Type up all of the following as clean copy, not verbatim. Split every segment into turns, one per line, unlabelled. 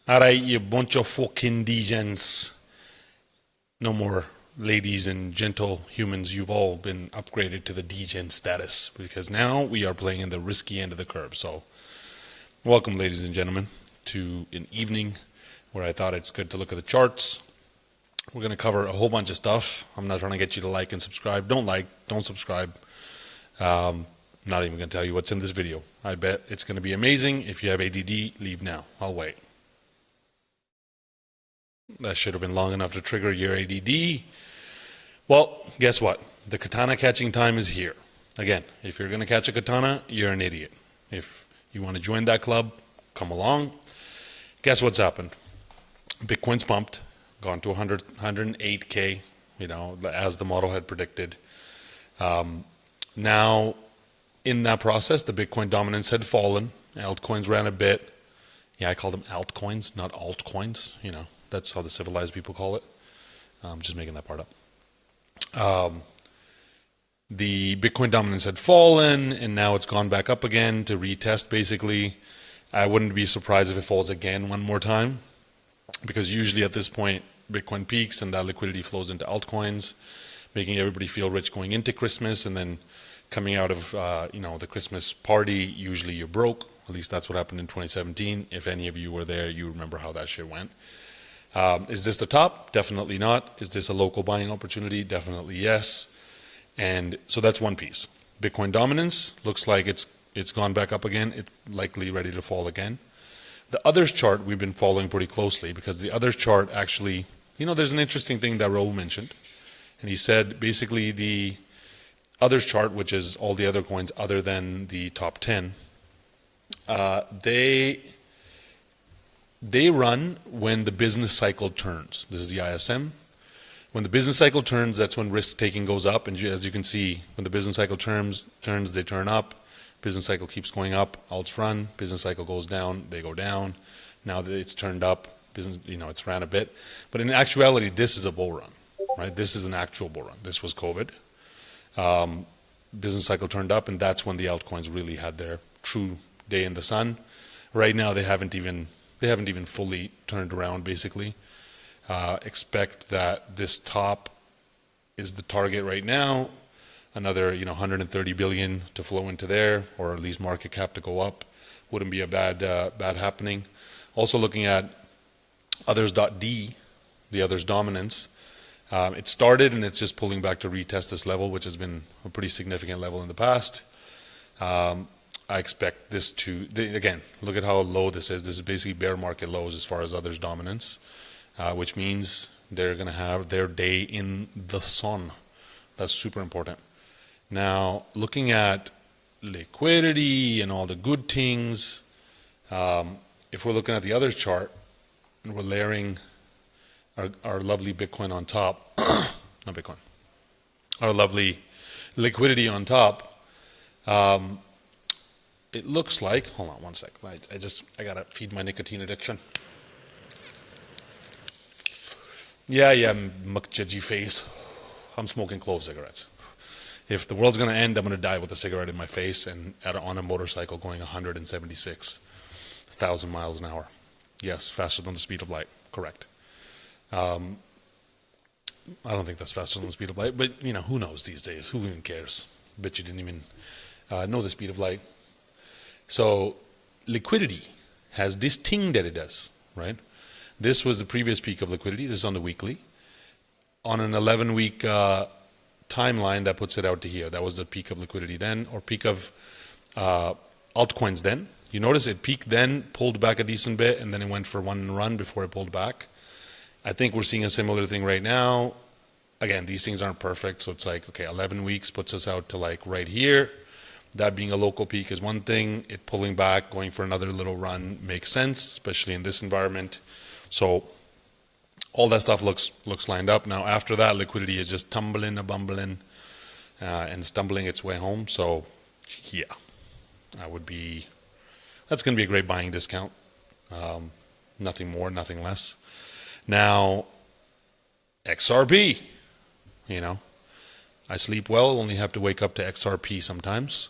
Alright, you bunch of fucking degens. No more ladies and gentle humans. You've all been upgraded to the degen status because now we are playing in the risky end of the curve. So, welcome, ladies and gentlemen, to an evening where I thought it's good to look at the charts. We're going to cover a whole bunch of stuff. I'm not trying to get you to like and subscribe. Don't subscribe. Not even going to tell you what's in this video. I bet it's going to be amazing. If you have ADD, leave now. I'll wait. That should have been long enough to trigger your ADD. Well, guess what? The katana catching time is here. Again, if you're going to catch a katana, you're an idiot. If you want to join that club, come along. Guess what's happened? Bitcoin's pumped, gone to 108K, as the model had predicted. Now, in that process, the Bitcoin dominance had fallen. Altcoins ran a bit. Yeah, I call them altcoins, not altcoins. That's how the civilized people call it. I'm just making that part up. The Bitcoin dominance had fallen, and now it's gone back up again to retest, basically. I wouldn't be surprised if it falls again one more time, because usually at this point, Bitcoin peaks, and that liquidity flows into altcoins, making everybody feel rich going into Christmas, and then coming out of the Christmas party, usually you're broke. At least that's what happened in 2017. If any of you were there, you remember how that shit went. Is this the top? Definitely not. Is this a local buying opportunity? Definitely yes. And so that's one piece. Bitcoin dominance looks like it's gone back up again. It's likely ready to fall again. The others chart we've been following pretty closely, because the others chart actually, there's an interesting thing that Raul mentioned. And he said basically the others chart, which is all the other coins other than the top 10, they run when the business cycle turns. This is the ISM. When the business cycle turns, that's when risk taking goes up. And as you can see, when the business cycle turns, they turn up. Business cycle keeps going up, alts run. Business cycle goes down, they go down. Now that it's turned up, it's ran a bit. But in actuality, this is a bull run, right? This is an actual bull run. This was COVID. Business cycle turned up, and that's when the altcoins really had their true day in the sun. Right now, they haven't even fully turned around, basically. Expect that this top is the target right now. Another 130 billion to flow into there, or at least market cap to go up. Wouldn't be a bad happening. Also looking at others.d, the others dominance. It started and it's just pulling back to retest this level, which has been a pretty significant level in the past. I expect this to, again, look at how low this is. This is basically bear market lows as far as others dominance, which means they're going to have their day in the sun. That's super important. Now, looking at liquidity and all the good things, if we're looking at the other chart and we're layering our lovely Bitcoin on top, not Bitcoin, our lovely liquidity on top, it looks like, hold on one sec, I gotta feed my nicotine addiction. Yeah, mukjaji face. I'm smoking clove cigarettes. If the world's gonna end, I'm gonna die with a cigarette in my face and on a motorcycle going 176,000 miles an hour. Yes, faster than the speed of light, correct. I don't think that's faster than the speed of light, but who knows these days? Who even cares? Bet you didn't even know the speed of light. So liquidity has this thing that it does, right? This was the previous peak of liquidity. This is on the weekly. On an 11-week timeline, that puts it out to here. That was the peak of liquidity then, or peak of altcoins then. You notice it peaked then, pulled back a decent bit, and then it went for one run before it pulled back. I think we're seeing a similar thing right now. Again, these things aren't perfect, so it's like, okay, 11 weeks puts us out to like right here. That being a local peak is one thing. It pulling back, going for another little run makes sense, especially in this environment. So all that stuff looks lined up. Now after that, liquidity is just tumbling, bumbling, and stumbling its way home. So yeah, that's going to be a great buying discount. Nothing more, nothing less. Now, XRP, I sleep well, only have to wake up to XRP sometimes.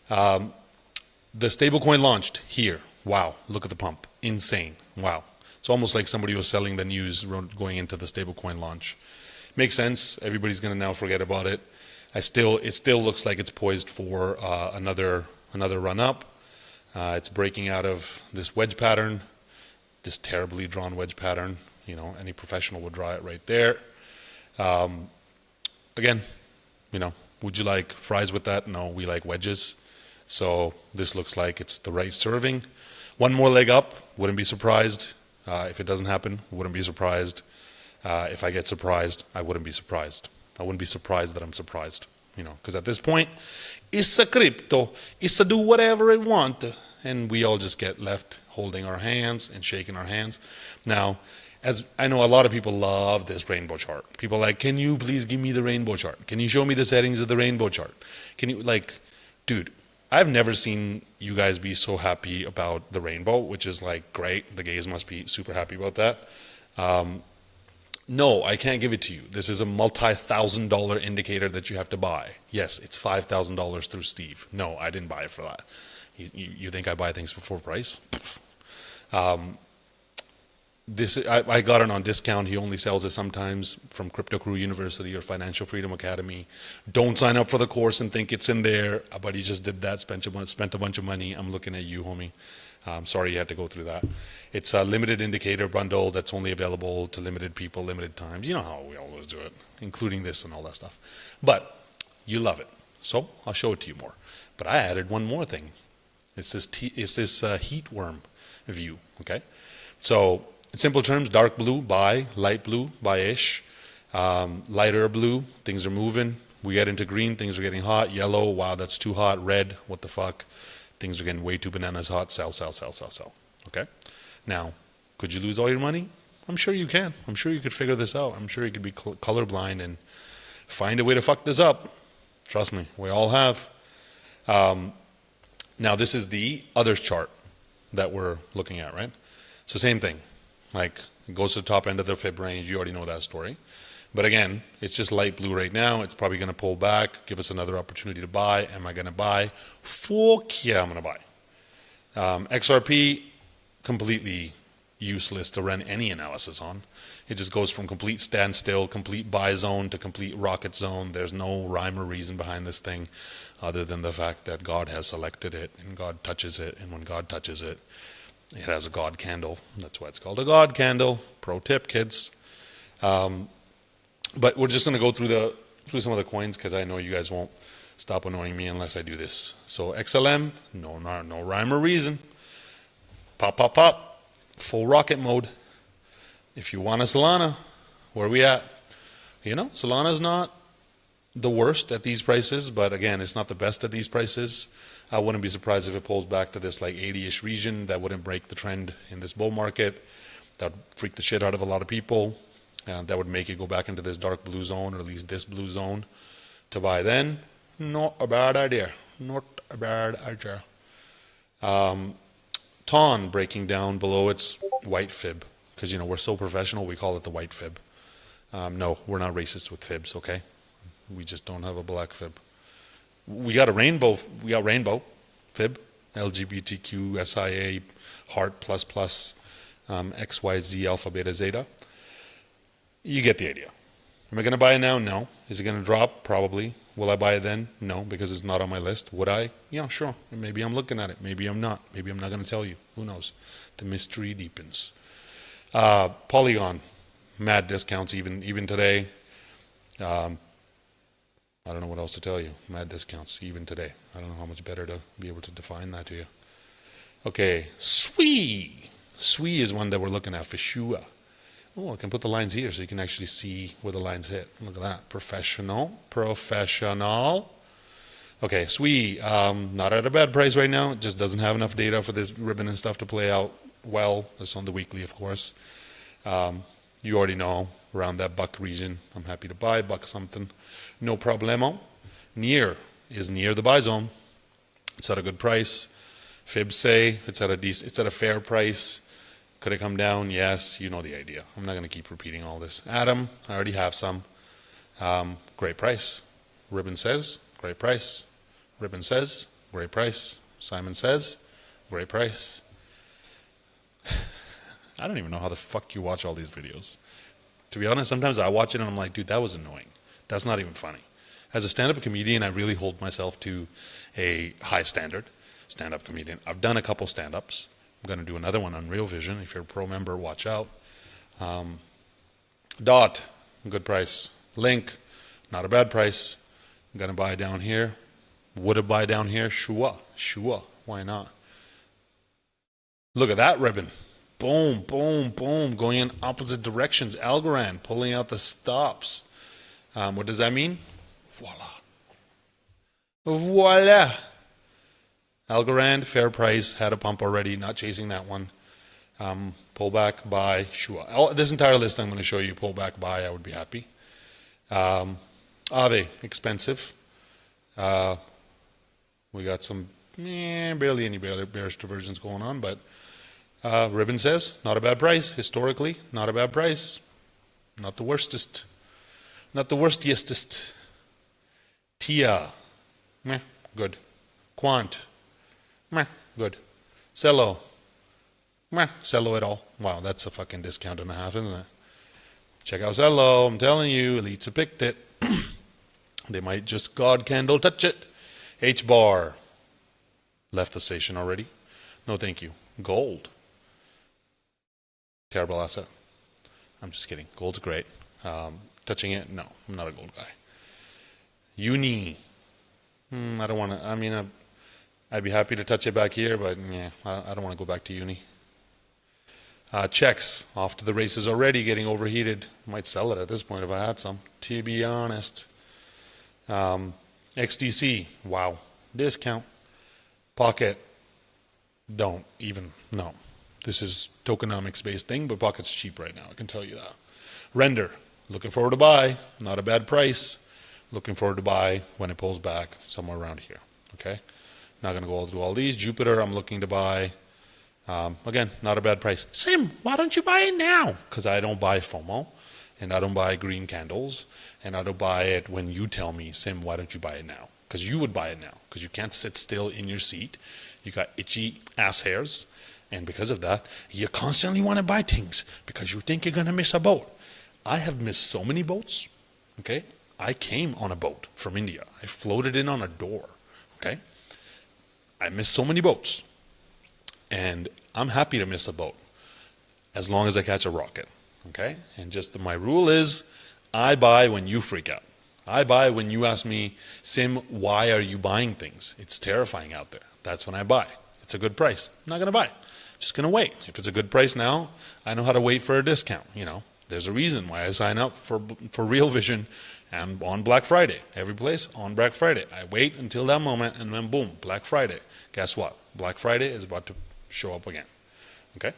The stablecoin launched here. Wow, look at the pump. Insane. Wow. It's almost like somebody was selling the news going into the stablecoin launch. Makes sense. Everybody's going to now forget about it. It still looks like it's poised for another run up. It's breaking out of this wedge pattern, this terribly drawn wedge pattern. You know, any professional would draw it right there. Again, you know, would you like fries with that? No, we like wedges. So this looks like it's the right serving. One more leg up, wouldn't be surprised. If it doesn't happen, wouldn't be surprised. If I get surprised, I wouldn't be surprised. I wouldn't be surprised that I'm surprised, you know, because at this point, it's a crypto. It's to do whatever it wants. And we all just get left holding our hands and shaking our hands. Now, as I know, a lot of people love this rainbow chart. People are like, can you please give me the rainbow chart? Can you show me the settings of the rainbow chart? Can you, like, dude, I've never seen you guys be so happy about the rainbow, which is like great. The gays must be super happy about that. No, I can't give it to you. This is a multi-$1,000 indicator that you have to buy. Yes, it's $5,000 through Steve. No, I didn't buy it for that. You think I buy things for full price? I got it on discount. He only sells it sometimes from Crypto Crew University or Financial Freedom Academy. Don't sign up for the course and think it's in there. But he just did that, spent a bunch of money. I'm looking at you, homie. Sorry you had to go through that. It's a limited indicator bundle that's only available to limited people, limited times. You know how we always do it, including this and all that stuff. But you love it. So I'll show it to you more. But I added one more thing. It's this heat worm view, okay? So in simple terms, dark blue, buy, light blue, buy-ish. Lighter blue, things are moving. We get into green, things are getting hot. Yellow, wow, that's too hot. Red, what the fuck? Things are getting way too bananas hot. Sell, sell, sell, sell, sell. Okay? Now, could you lose all your money? I'm sure you can. I'm sure you could figure this out. I'm sure you could be colorblind and find a way to fuck this up. Trust me, we all have. Now, this is the others chart that we're looking at, right? So same thing. Like, it goes to the top end of the fib range. You already know that story. But again, it's just light blue right now. It's probably going to pull back, give us another opportunity to buy. Am I going to buy? Fuck yeah, I'm going to buy. XRP, completely useless to run any analysis on. It just goes from complete standstill, complete buy zone to complete rocket zone. There's no rhyme or reason behind this thing other than the fact that God has selected it and God touches it. And when God touches it, it has a God candle. That's why it's called a God candle. Pro tip, kids. But we're just going to go through some of the coins because I know you guys won't stop annoying me unless I do this. So XLM, no rhyme or reason. Pop, pop, pop. Full rocket mode. If you want a Solana, where are we at? You know, Solana's not the worst at these prices, but again, it's not the best at these prices. I wouldn't be surprised if it pulls back to this like 80-ish region. That wouldn't break the trend in this bull market. That would freak the shit out of a lot of people. That would make it go back into this dark blue zone, or at least this blue zone, to buy then. Not a bad idea. Not a bad idea. TON breaking down below its white fib. Because, you know, we're so professional, we call it the white fib. No, we're not racist with fibs, okay? We just don't have a black fib. We got rainbow fib, LGBTQ, SIA, heart, plus, XYZ, alpha, beta, zeta. You get the idea. Am I going to buy it now? No. Is it going to drop? Probably. Will I buy it then? No, because it's not on my list. Would I? Yeah, sure. Maybe I'm looking at it. Maybe I'm not. Maybe I'm not going to tell you. Who knows? The mystery deepens. Polygon, mad discounts even today. I don't know what else to tell you. Mad discounts even today. I don't know how much better to be able to define that to you. Okay, SWI. SWI is one that we're looking at for sure. Oh, I can put the lines here so you can actually see where the lines hit. Look at that. Professional. Okay, SWI, not at a bad price right now. It just doesn't have enough data for this ribbon and stuff to play out well. That's on the weekly, of course. You already know, around that buck region, I'm happy to buy, buck something. No problemo. Near is near the buy zone. It's at a good price. Fibs say it's at a fair price. Could it come down? Yes, you know the idea. I'm not going to keep repeating all this. Atom, I already have some. Great price. Ribbon says, great price. Ribbon says, great price. Simon says, great price. I don't even know how the fuck you watch all these videos. To be honest, sometimes I watch it and I'm like, dude, that was annoying. That's not even funny. As a stand-up comedian, I really hold myself to a high standard. Stand-up comedian. I've done a couple stand-ups. I'm going to do another one on Real Vision. If you're a pro member, watch out. Dot, good price. Link, not a bad price. I'm going to buy down here. Would it buy down here? Sure. Why not? Look at that ribbon. Boom, boom, boom. Going in opposite directions. Algorand pulling out the stops. What does that mean? Voila. Algorand, fair price. Had a pump already. Not chasing that one. Pullback, buy, sure. This entire list I'm going to show you. Pullback, buy. I would be happy. Ave, expensive. We got some barely any bearish diversions going on, but ribbon says not a bad price. Historically, not a bad price. Not the worstest. Not the worstiestest. Tia, meh, good. Quant, meh, good. Cello, meh, Cello at all. Wow, that's a fucking discount and a half, isn't it? Check out Cello. I'm telling you, elites have picked it. They might just God candle touch it. H-bar. Left the station already. No, thank you. Gold. Terrible asset. I'm just kidding. Gold's great. Touching it? No, I'm not a gold guy. Uni. I don't want to. I mean, I'd be happy to touch it back here, but yeah, I don't want to go back to uni. Checks. Off to the races already, getting overheated. Might sell it at this point if I had some, to be honest. XDC. Wow. Discount. Pocket. Don't even. No. This is tokenomics based thing, but Pocket's cheap right now. I can tell you that. Render. Looking forward to buy. Not a bad price. Looking forward to buy when it pulls back somewhere around here. Okay. Not going to go through all these. Jupiter, I'm looking to buy. Again, not a bad price. Sim, why don't you buy it now? Because I don't buy FOMO, and I don't buy green candles, and I don't buy it when you tell me, Sim, why don't you buy it now? Because you would buy it now, because you can't sit still in your seat. You got itchy ass hairs, and because of that, you constantly want to buy things because you think you're going to miss a boat. I have missed so many boats, okay? I came on a boat from India. I floated in on a door, okay? I missed so many boats. And I'm happy to miss a boat as long as I catch a rocket, okay? And just my rule is I buy when you freak out. I buy when you ask me, Sim, why are you buying things? It's terrifying out there. That's when I buy. It's a good price. I'm not going to buy. Just going to wait. If it's a good price now, I know how to wait for a discount. You know, there's a reason why I sign up for Real Vision and on Black Friday. Every place on Black Friday. I wait until that moment and then boom, Black Friday. Guess what? Black Friday is about to show up again. Okay?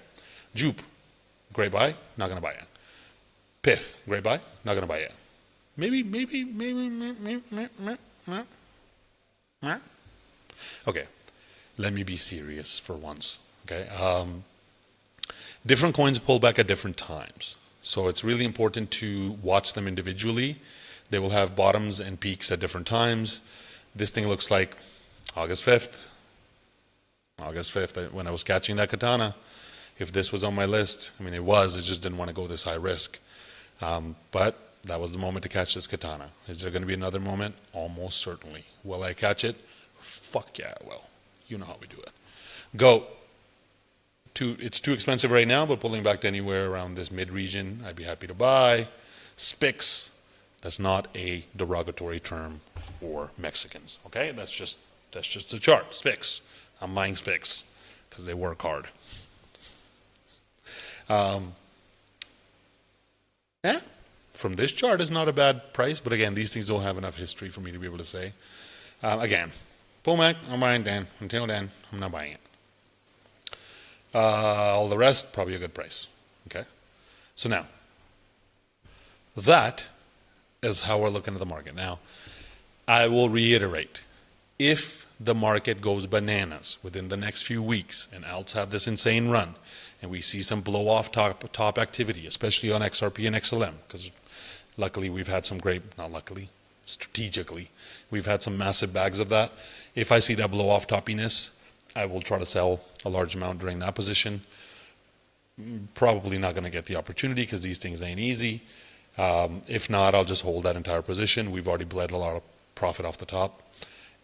Jupe, great buy, not going to buy it. Pith, great buy, not going to buy it. Maybe. Okay, let me be serious for once. Okay? Different coins pull back at different times. So it's really important to watch them individually. They will have bottoms and peaks at different times. This thing looks like August 5th. August 5th, when I was catching that katana. If this was on my list, I mean, it just didn't want to go this high risk. But that was the moment to catch this katana. Is there going to be another moment? Almost certainly. Will I catch it? Fuck yeah, I will. You know how we do it. Go. It's too expensive right now, but pulling back to anywhere around this mid-region, I'd be happy to buy. Spix. That's not a derogatory term for Mexicans, okay? That's just the chart. Spix. I'm buying Spix because they work hard. Yeah, from this chart is not a bad price, but again, these things don't have enough history for me to be able to say. Again, pullback, I'm buying then. Until then, I'm not buying it. All the rest, probably a good price. Okay? So now, that is how we're looking at the market. Now, I will reiterate, if the market goes bananas within the next few weeks and alts have this insane run and we see some blow off top activity, especially on XRP and XLM, because luckily we've had some strategically, we've had some massive bags of that. If I see that blow off toppiness, I will try to sell a large amount during that position. Probably not going to get the opportunity because these things ain't easy. If not, I'll just hold that entire position. We've already bled a lot of profit off the top.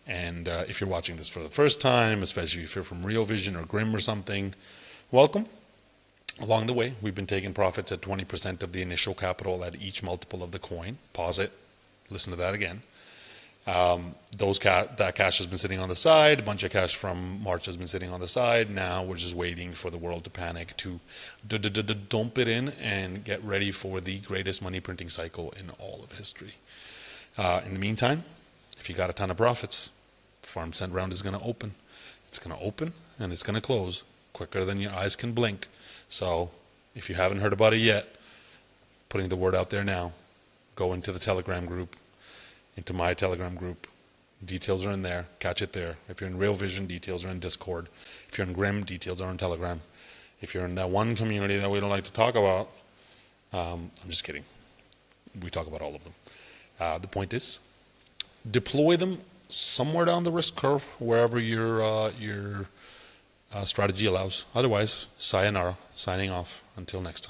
And if you're watching this for the first time, especially if you're from Real Vision or Grim or something, welcome. Along the way, we've been taking profits at 20% of the initial capital at each multiple of the coin. Pause it. Listen to that again. That cash has been sitting on the side. A bunch of cash from March has been sitting on the side. Now we're just waiting for the world to panic to dump it in and get ready for the greatest money printing cycle in all of history. In the meantime, if you got a ton of profits, the farm cent round is going to open. It's going to open and it's going to close quicker than your eyes can blink. So if you haven't heard about it yet, putting the word out there now, go into the Telegram group, into my Telegram group. Details are in there. Catch it there. If you're in Real Vision, details are in Discord. If you're in Grim, details are in Telegram. If you're in that one community that we don't like to talk about, I'm just kidding. We talk about all of them. The point is, deploy them somewhere down the risk curve, wherever your strategy allows. Otherwise, sayonara, signing off. Until next time.